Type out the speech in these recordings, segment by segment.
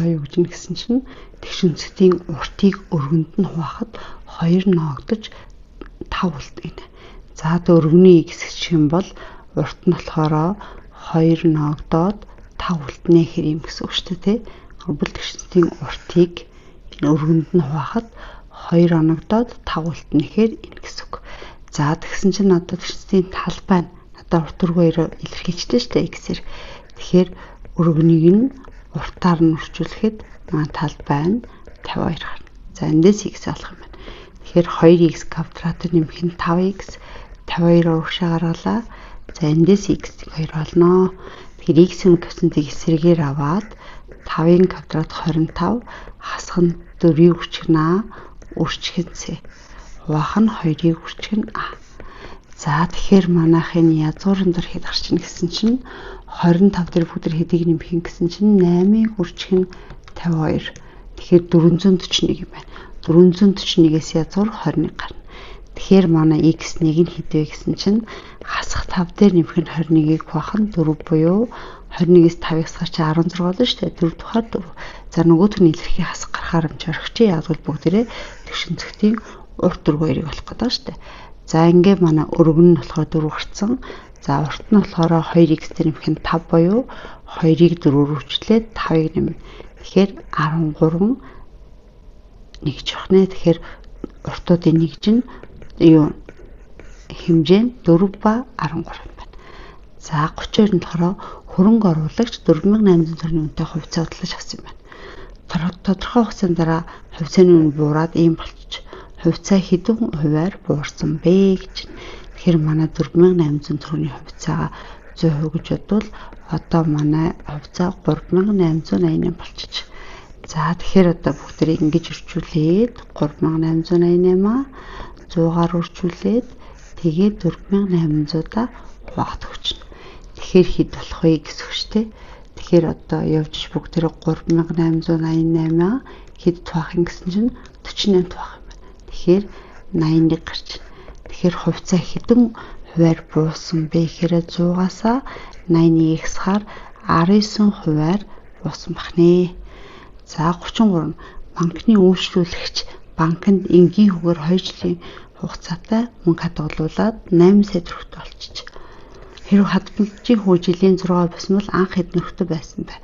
болоо юу гэж нэгсэн чинь тэгшүнцгтийн уртыг өргөнд нь хуваахад 2 ноогдож 5 үлдэнэ. За өргөний x шиг юм бол урт нь болохоор 2 ноогдоод 5 үлдэнэ хэр юм гэсэн үг шүү дээ. Өрбөл тэгшүнцгтийн уртыг өргөнд нь хуваахад 2 оногдоод 5 үлдэнэ хэр энэ гэсэн үг. За тэгсэн чинь одоо тэгшүнцгтийн талбай нь надад урт өргөөр илэрхийлжтэй шүү дээ x-ээр. Тэгэхээр өргөнийг нь уртаар нь өрчүүлэхэд талбай нь 52 гарна. За эндээс x олох юм байна. Тэгэхээр 2x квадратыг нэмэх нь 5x 52 урагшаа гаргалаа. За эндээс x 2 болно. Тэгэхээр x-ийн коэффициентийг эсрэгээр аваад 5-ын квадрат 25 хасах нь 4-ийг үржих нь a үржих нь c. Хуваах нь 2-ыг үржих нь a. За тэгэхээр манайхын язгуурын зур хэд гарч ийн гэсэн чинь 25 дээр бүгд хэдийг нэмэх гэсэн чинь 8-ыг үржих нь 52. Тэгэхээр 441 юм байна. 441-ээс язгуур 21 гарна. Тэгэхээр манай x1 нь хэд вэ гэсэн чинь хасах 5 дээр нэмэх нь 21-ийг хуваах нь 4 буюу 21-ээс 5-ыг хасах чинь 16 болно шүү дээ. 4 тухайд 4. За нөгөөх нь илэрхий хасах гарахаар юм чарагчи ягдвал бүгдээрээ тэгшүнцгтийн урт өргөөрийг олох гэдэг шүү дээ. За ингээд манай өргөн нь болохоор 4 гарцсан. За урт нь болохоор 2x дээр нэмэх нь 5 буюу 2-ыг 4-өөр үржлээд 5-ыг нэмнэ. Тэгэхээр 13 нэгж явах нэ. Тэгэхээр уртуудын нэгж нь юу хэмжээ нь 4 ба 13 юм байна. За 32 нь болохоор хөрөнгө оруулагч 4800 төгрөгийн үнэтэй хувьцаа худалдаж авсан юм байна. Тодорхой хугацааны дараа хувьцааны үн буураад ийм болчих. Хувьцаа хэдэн хувиар буурсан бэ гэж. Тэгэхээр манай 4800 төгрөгийн хувьцаага 100% гэж бодвол одоо манай хувьцаа 3888 болчих. За тэгэхээр одоо бүгдээ ингэж өрчүүлээд 3888-аа 100-аар өрчүүлээд тэгээд 4800-аа хуваахд өгчнө. Тэгэхээр хэд болох вэ гэсэн үг шүү дээ. Тэгэхээр одоо явж бүгдээ 3888-аа хэд туваах юм гэсэн чинь 48 туваах юм байна. Тэгэхээр 81 гарч. Тэгэхээр хувьцаа хэдэн хувиар буусан бэ гэхээр 100-аасаа 81-ийг хасахаар 19 хувиар буусан бахнэ. За 33 банкны үйлчлүүлэгч банкнд энгийн хүүгээр 2 жилийн хугацаатай мөнгө хадгалуулаад 8 сая төгрөгт олчих. Хэрвээ хадгаламжийн хүү жилийн 6 байсан бол анх хэд нөхдөд байсан бэ?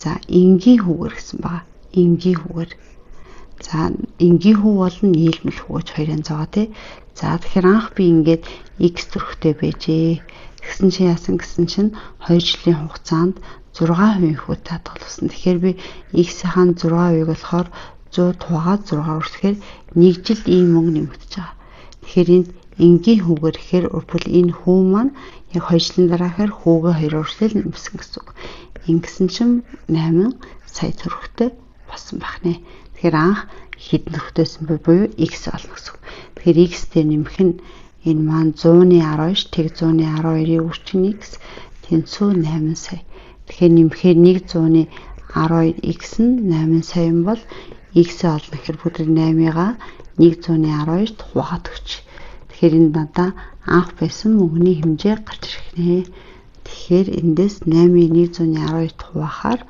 За энгийн хүүгээр гэсэн байгаа. Энгийн хүүгээр. За энгийн хүү бол нийлмэл хүү гэж хоёрын збайгаа тий. За тэгэхээр анх би ингээд x төгрөгтэй байжээ. Тэгсэн чинь яасан гэсэн чинь 2 жилийн хугацаанд 6% хүүтэй хадгалсан. Тэгэхээр би x-ийн 6%-ийг болохоор 100 тугааад 6 үрсэхээр 1 жил ийм мөнгө нэмэгдэж байгаа. Тэгэхээр энд энгийн хүүгээр ихээр үрбэл энэ хүү маань яг 2 жилийн дараа ихээр хүүгээ 2 үрсэл нэмсэн гэсэн үг. Ингэсэн чинь 8 сая төгрөгтэй болсон байх нэ. Тэгэхээр анх хэдэн төгрөгтэйсэн бэ буюу x олно гэсэн үг. Тэгэхээр x дээр нэмэх нь энэ маань 100-ны 19 тэг 100-ны 12-ийн үрчин x тэнцүү 8 сая. Тэгэхээр нэмэхээр 100-ны 12x нь 8 сая юм бол x олно гэхээр бүгд 8-ыгаа 100-ны 12-т хувааад өгч. Тэгэхээр энэ надаа анх байсан мөнгөний хэмжээ гарч ирэх нэ. Тэгэхээр эндээс 8-ыг 100-ны 12-т хуваахаар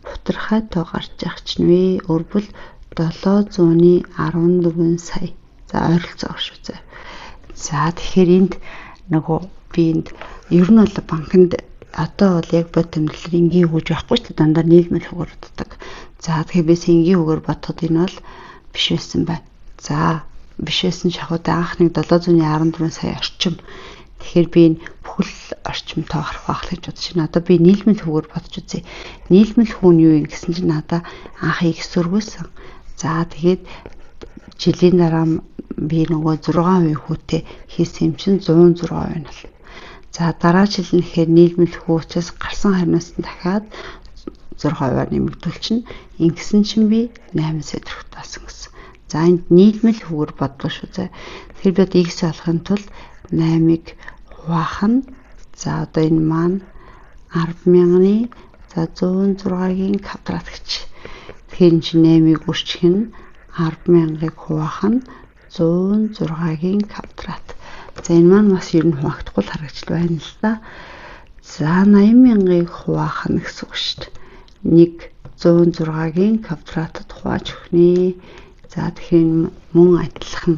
бутархай тоо гарч явах чинь вэ? Өрбөл 714 сая. За ойролцоо шүү зэ. За тэгэхээр энд нөгөө би энд ер нь бол банкнд одоо бол яг бод тэмдэглэл энгийн хөөж байхгүй ч дандаа нийлмэл хөгөр утдаг. За тэгэхээр би энгийн хөгөр бодоход энэ бол биш байсан байна. За биш байсан шахууд анх нэг 714 сая орчим. Тэгэхээр би энэ бүхэл орчим тоо гарах байх гэж бодож байна. Одоо би нийлмэл хөгөр бодож үзье. Нийлмэл хүү нь юу юм гэсэн чинь надаа анх их сургуулсан. За тэгээд жилийн дараа би нөгөө 6% хүүтэй хийсэн юм чинь 106% нь бол. За дараа жил нь гэхээр нийлмэл хүүчээс гарсан харнаас нь дахиад 6%-аар нэмэгдүүлчихнэ. Ингэсэн чинь би 8 сая төгрөгт болсон гэсэн. За энд нийлмэл хөвөр бодлоо шүү зэ. Тэгэхээр бид x олохын тулд 8-ыг хуваах нь за одоо энэ маань 10,000-ны за 106-гийн квадрат гэж. Тэгэхээр энэ чинь 8-ыг үржих нь 10,000-ыг хуваах нь 106-гийн квадрат. За энэ маань бас ер нь хуваагдахгүй харагдчихл байна л да. За 80,000-ыг хуваах нь гэсэн үг шүү дээ. 1 106-гийн квадратад хувааж өгнө. За тэгэхээр мөн адилхан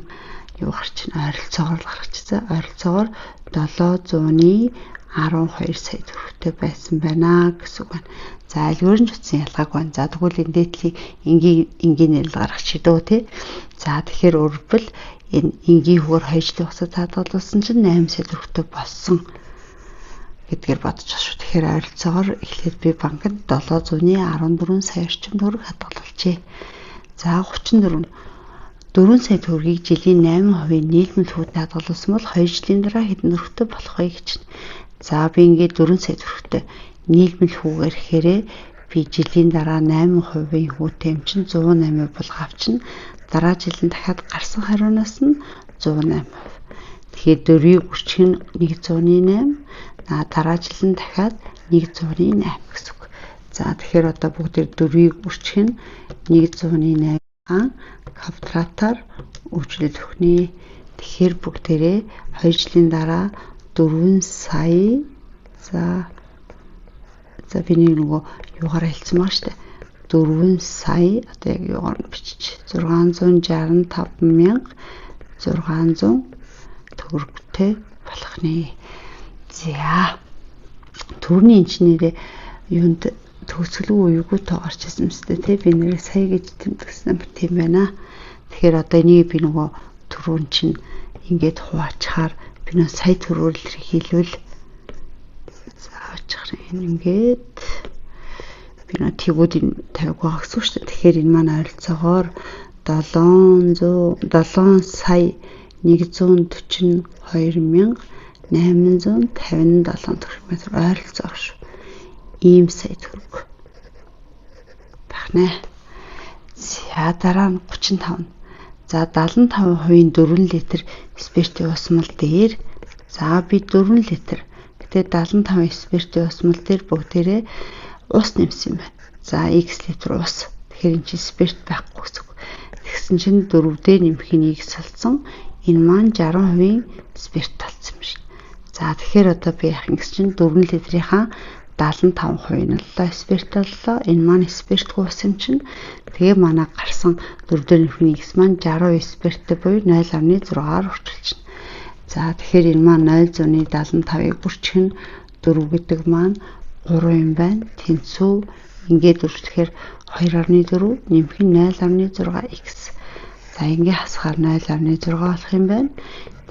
юу гарч байна? Ойролцоогоор гарч байгаа. Ойролцоогоор 712 сая төгрөгтэй байсан байна гэсэн үг байна. За альгүйр нь ч утсан ялгааг байна. За тэгвэл энэ дээдлийн энгийнээр л гаргах шидөө тий. За тэгэхээр өөрөвл энэ энгийн хөвөр хоёрчлын хугацаа хадгалуулсан чинь 8 сая төгрөгтэй болсон гэдгээр бодож байгаа шүү. Тэгэхээр ойролцоогоор эхлээд би банкнд 714 сая орчим төгрөг хадгалуулжээ. За 34 сая төгрөгийг жилийн 8% нийлмэл хөвөд хадгалуулсан бол 2 жилийн дараа хэдэн төгрөгтэй болох вэ гэж. За би ингээд 4 сая төгрөгтэй нийлмэл хүүгээр хэрэг би жилийн дараа 8% хүүтэй юм чинь 108 бол авчна. Дараа жилийн дахиад гарсан хариунаас нь 108%. Тэгэхээр 4-ийг үржих нь 108. Дараа жилийн дахиад 108 гэсэн үг. За тэгэхээр одоо бүгдээр 4-ийг үржих нь 108 квадратаар үржүүлж өгнө. Тэгэхээр бүгдээрээ 2 жилийн дараа 4 сая за би нөгөө юугаар хэлсэн маа штэ. 4 сая одоо яг юугаар бичиж 665,600 төгрөгтэй болох нэ. За төрний инженерээ юунд төгсгөлгүй үегүй тоо гарч ирсэн мэт тий би нэрээ сая гэж тэмдэгсэн юм тийм байна. Тэгэхээр одоо энийг би нөгөө төрүүн чинь ингээд хуваачаар би нөө сая төрөөр л хийлвэл заавчих энэ ингээд би нөө тэгүүдийн тавьгаа гэсэн үг шүү дээ. Тэгэхээр энэ маань ойролцоогоор 7 сая 142,857 төгрөг метр ойролцоогоор шүү. Ийм сая төгрөг байна. За дараа нь 35. За 75% 4 литр спиртийн усмал дээр за би 4 литр гэтээ 75 спиртийн усмал дээр бүгдээрээ ус нэмсэн юм байна. За x литр ус. Тэгэхээр энэ чинь спирт байхгүй гэсэн үг. Тэгсэн чинь 4-дээ нэмхийн x болсон. Энэ маань 60% спирт талцсан юм шиг. За тэгэхээр одоо би яах юм гэсэн чинь 4 литрийнхаа 75% нь л спирт боллоо. Энэ маань спиртгүй ус юм чинь. Тэгээ манай гарсан 4-дээ нэмхийн x маань 60% спирттэй буюу 0.6-аар хүрчилчихнэ. За тэгэхээр энэ маань 0.75-ыг бүрчих нь 4 гэдэг маань 3 юм байна. Тэнцүү ингээд үржлэхээр 2.4 нэмэх нь 0.6x. За ингээд хасгаар 0.6 болох юм байна.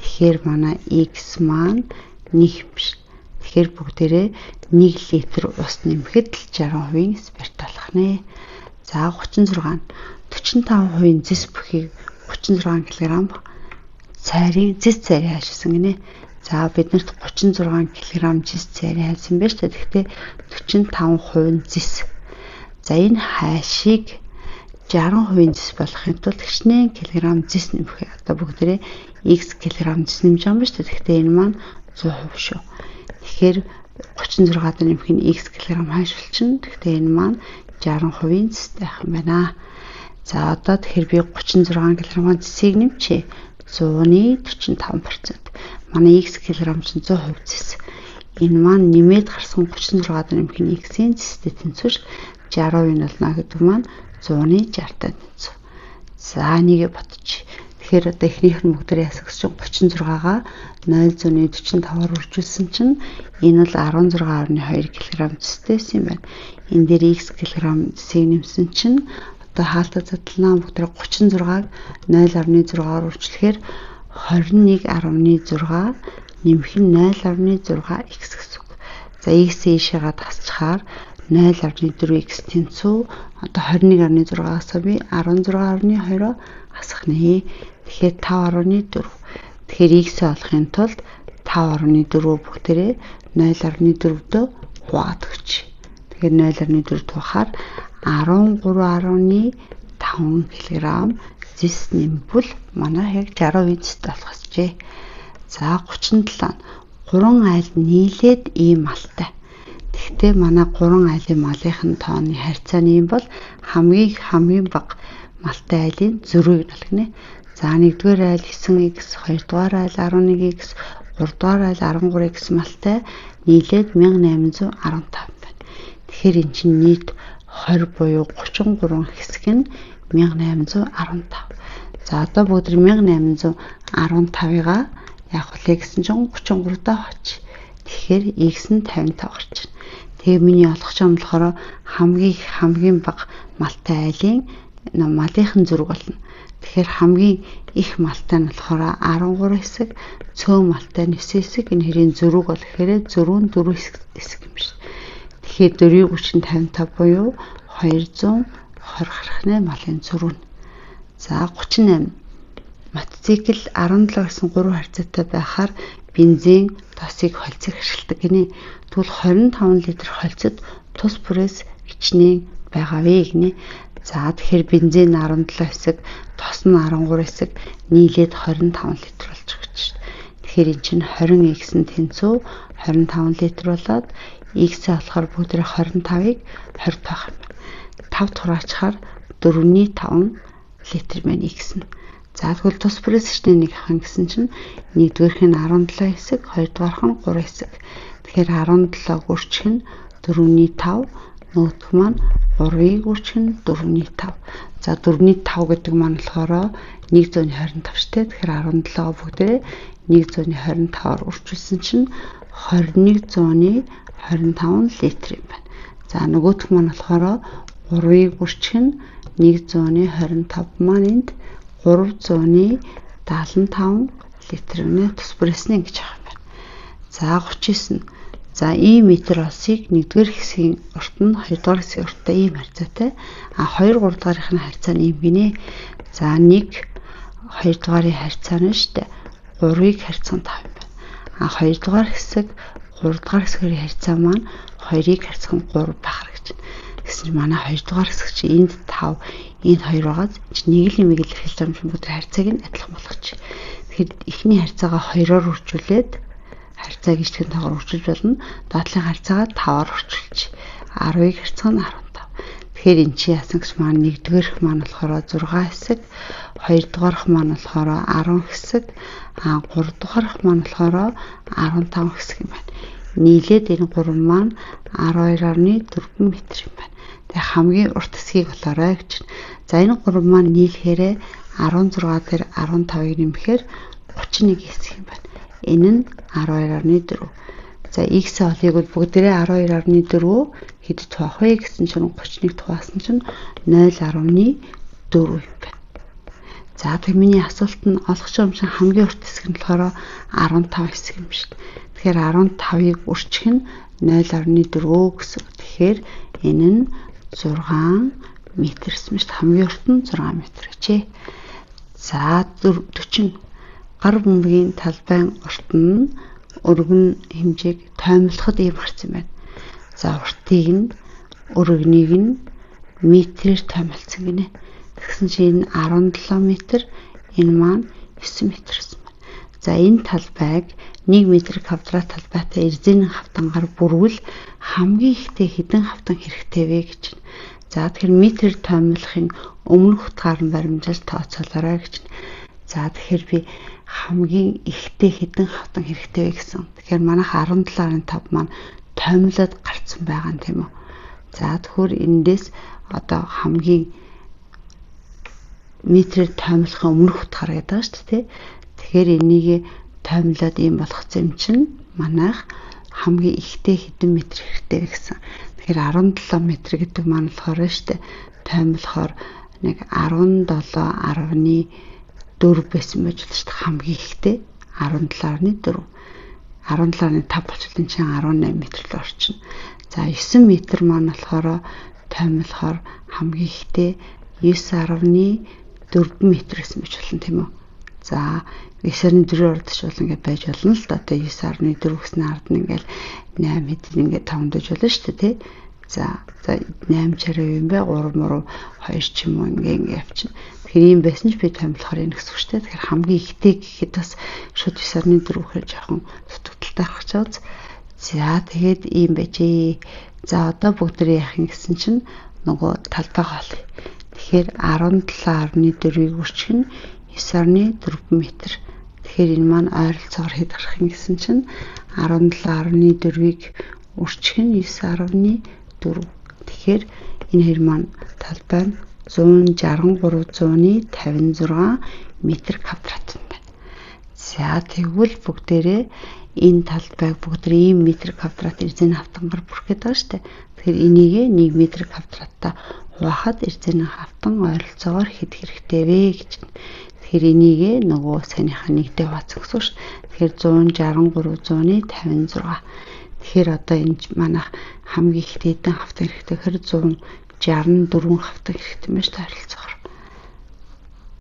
Тэгэхээр манай x маань 1 юм шиг. Тэгэхээр бүгдээрээ 1 литр ус нэмэхэд л 60% спирт болох нэ. За 36 45% зис бүхийг 36 кг цайрын зис цайрын хайшсан гинэ. За биднэрт 36 кг зис цайрын хайсан байж та гэхдээ 45% зис. За энэ хайшийг 60% зис болохын тулд хичнээн килограмм зис нэмэх. Одоо бүгдээрээ x килограмм зис нэмж байгаа юм байна шүү дээ. Гэхдээ энэ маань 100% шүү. Тэгэхээр 36-аар нэмэх нь x килограмм хайш болчихно. Гэхдээ энэ маань 60% зистэй байх юм байна. За одоо тэгэхээр би 36 кг зисийг нэмчээ. 100.45%. Манай x килограмм чинь 100% зис. Энэ маань нэмээд гарсан 36-аар нэмэх нь x-ийн зистэй тэнцвэр 60% нь болно гэдэг маань 100.60-тай тэнцв. За нэгэ бодчих. Тэгэхээр одоо эхнийх нь бүгдээ ясагс чинь 36-гаа 0.45-аар үржүүлсэн чинь энэ бол 16.2 кг зистэйсэн юм байна. Энэ дээр x кг зисийг нэмсэн чинь одоо хаалтаа задлаа бүгдээ 36-аг 0.6-аар үржүүлэхээр 21.6 нэмэх нь 0.6x гэсэн үг. За x-ийг шигаад хасчихаар 0.4x тэнцүү одоо 21.6-аас би 16.2-оо хасах нэ. Тэгэхээр 5.4. Тэгэхээр x олохын тулд 5.4 бүгдээрээ 0.4-д хуваад өгч. Тэгэхээр 0.4 тухаар 13.5 кг зис нэмбэл манай яг 60% зистэй болох гэжээ. За 37. 3 айл нийлээд ийм малтай. Гэхдээ манай 3 айлын малынхын тооны харьцааны юм бол хамгийн бага малтай айлын зөрүүг нь олгоно. За 1-р айл 9x, 2-р айл 11x, 3-р айл 13x малтай нийлээд 1815 байна. Тэгэхээр эн чинь нийт 20 буюу 33 хэсэг нь 1815. За одоо бүгд 1815-ыг яг хүлээ гэсэн чинь 33 даа хоч. Тэгэхээр x нь 55 гарч байна. Тэгээ миний олох юм болохоор хамгийн бага малтай айлын малынхын зүрэг болно. Тэгэхээр хамгийн их малтай нь болохоор 13 хэсэг, цөөн малтай нь 9 хэсэг, энэ хэрийн зүрэг бол гэхээр зөрүүн 4 хэсэг юм шиг. Тэгэхээр 4-30-55 буюу 220 гарахны малын зүрүүн. За 38. Мотоцикл 17 гэсэн 3 харьцаатай байхаар бензин тосыг холцох ашигладаг гинэ. Тэгвэл 25 литр холцод тус бүрээс хичнээн байгаа вэ гинэ. За тэгэхээр бензин 17 хэсэг, тос нь 13 хэсэг нийлээд 25 литр болж байгаа гэж байна. Тэгэхээр эн чинь 20x нь тэнцүү 25 литр болоод x-ээ болохоор бүгдээ 25-ыг 20 байх юм. 5 тураачаар 4.5 литр байна x нь. За тэгвэл тус бүрээс хичнээн нэг ахын гэсэн чинь нэгдүгээрх нь 17 хэсэг, хоёрдугаарх нь 3 хэсэг. Тэгэхээр 17 гүрчих нь 4.5, нөгөөх маань 3-ыг гүрчих нь 4.5. За 4.5 гэдэг маань болохоор 125 штэ. Тэгэхээр 17 бүгдээ 125-аар үрчүүлсэн чинь 2125 литр юм байна. За нөгөөх маань болохоор 3-ыг гүрчих нь 125 маань энд 375 литр нэ тус бүрээсний гэж байгаа юм байна. За 39. За ийм метр олсыг нэгдүгээр хэсгийн урт нь хоёрдугаар хэсгийн урттай ийм харьцаатай. 2 3 дугаарынх нь харьцаа нь ийм гинэ. За 1 2 дугаарын харьцаа нь штэ 3-ыг харьцан 5 юм байна. 2 дугаар хэсэг 3 дугаар хэсгийн харьцаа маань 2-ыг харьцан 3 байх гэж байна. Гэсэн чинь манай 2 дугаар хэсэг чи энд 5 энд 2 байгаа чи нэг л юм илэрхийлж байгаа юм шиг бүдэр харьцааг нь адилхан болгочих. Тэгэхээр эхний харьцаагаа 2-оор үржүүлээд харьцаа гэж тэгэн тагаар үржүүлж болно. Доотлын харьцаагаа 5-аар үржүүлж 10-ыг харьцах нь 15. Тэгэхээр эн чи яасан гэж маань нэгдүгээрх маань болохоор 6 хэсэг, хоёрдугаарх маань болохоор 10 хэсэг, 3 дугаарх маань болохоор 15 хэсэг юм байна. Нийлээд энэ 3 маань 12.4 м юм байна. Тэгээ хамгийн урт хэсгийг болоорой гэж. За энэ 3 маань нийлэхээр 16 дээр 15-ыг нэмэхээр 31 хэсэг юм байна. Энэ нь 12.4. За x олыг бол бүгдээрээ 12.4 хэд туах вэ гэсэн чинь 31 тугаасан чинь 0.4 юм байна. За тэг миний асуулт нь олох юм шиг хамгийн урт хэсэг нь болохоор 15 хэсэг юм шүү дээ. Тэгэхээр 15-ыг үржих нь 0.4 гэсэн. Тэгэхээр энэ нь 6 метр гэсэн шүү дээ. Хамгийн урт нь 6 метр гэжээ. За 40 гар бөмбөгийн талбайн урт нь өргөн хэмжээг тоймлоход ийм гарсан байна. За уртыг нь өргөнийг нь метрээр тоймолцсон гинэ. Тэгсэн чинь 17 метр, энэ маань 9 метр гэсэн байна. За энэ талбайг 1 м квадрат талбайтай эрзэнэн хавтангаар бүрвэл хамгийн ихтэй хэдэн хавтан хэрэгтэй вэ гэж байна. За тэгэхээр метрээр тоймлохын өмнөх утгаар нь баримжаас тооцоолоорой гэж байна. За тэгэхээр би хамгийн ихтэй хэдэн хавтан хэрэгтэй вэ гэсэн. Тэгэхээр манайх 17.5 маань тоймлоод гарцсан байгаа юм тийм үү. За тэгэхээр эндээс одоо хамгийн метрээр тоймлохын өмнөх утгаар гэдэг байгаа шүү дээ. Тэгэхээр энийг тоймлоод ийм болгоц юм чинь манайх хамгийн ихтэй хэдэн метр хэрэгтэй вэ гэсэн. Тэгэхээр 17 метр гэдэг маань болохоор шүү дээ. Тоймлохоор нэг 17.4 байсан байж болно шүү дээ. Хамгийн ихтэй 17.4. 17.5 болчихлоо чинь 18 метр л орчихно. За 9 метр маань болохоор тоймлохоор хамгийн ихтэй 9.4 метр гэсэн байж болно тийм үү. За 9.4 ордож бол ингээд байж болно л да. Тэгээ 9.4 гэснээр ард нь ингээд 8 хэдэн ингээд тавдаж болно шүү дээ тий. За 8 чараа юм бэ 3 мөрөв 2 ч юм уу ингээд явчихна. Тэгэхээр ийм байсан ч би томлохоор энэ гэсэн үг шүү дээ. Тэгэхээр хамгийн ихтэй гэхэд бас шууд 9.4 гэхээр жоохон дутагдaltaй харах чааз. За тэгээд ийм байжээ. За одоо бүгдээ яах юм гэсэн чинь нөгөө талбайгаа олъё. Тэгэхээр 17.4-ийг үржих нь 9.4 метр. Тэгэхээр энэ маань ойролцоогоор хэд гарах юм гэсэн чинь 17.4-ийг үржих нь 9.4. Тэгэхээр Энэ хоёр маань талбай нь 163-156 метр квадрат байна. За тэгвэл бүгдээрээ энэ талбайг бүгд ийм метр квадрат эрзэний хавтангаар бүрхээд байгаа шүү дээ. Тэгэхээр энийг 1 метр квадраттай хуваахад эрзэний хавтан ойролцоогоор хэд хэрэгтэй вэ гэж. Тэгэхээр энийг нөгөө саяныхаа нэгдээ хуваацсан шүү. Тэгэхээр 163-156. Тэгэхээр одоо энэ манайх хамгийн их хэдэн хавтан хэрэгтэй. Тэгэхээр 164 хавтан хэрэгтэй юм байна шүү дээ ойролцоогоор.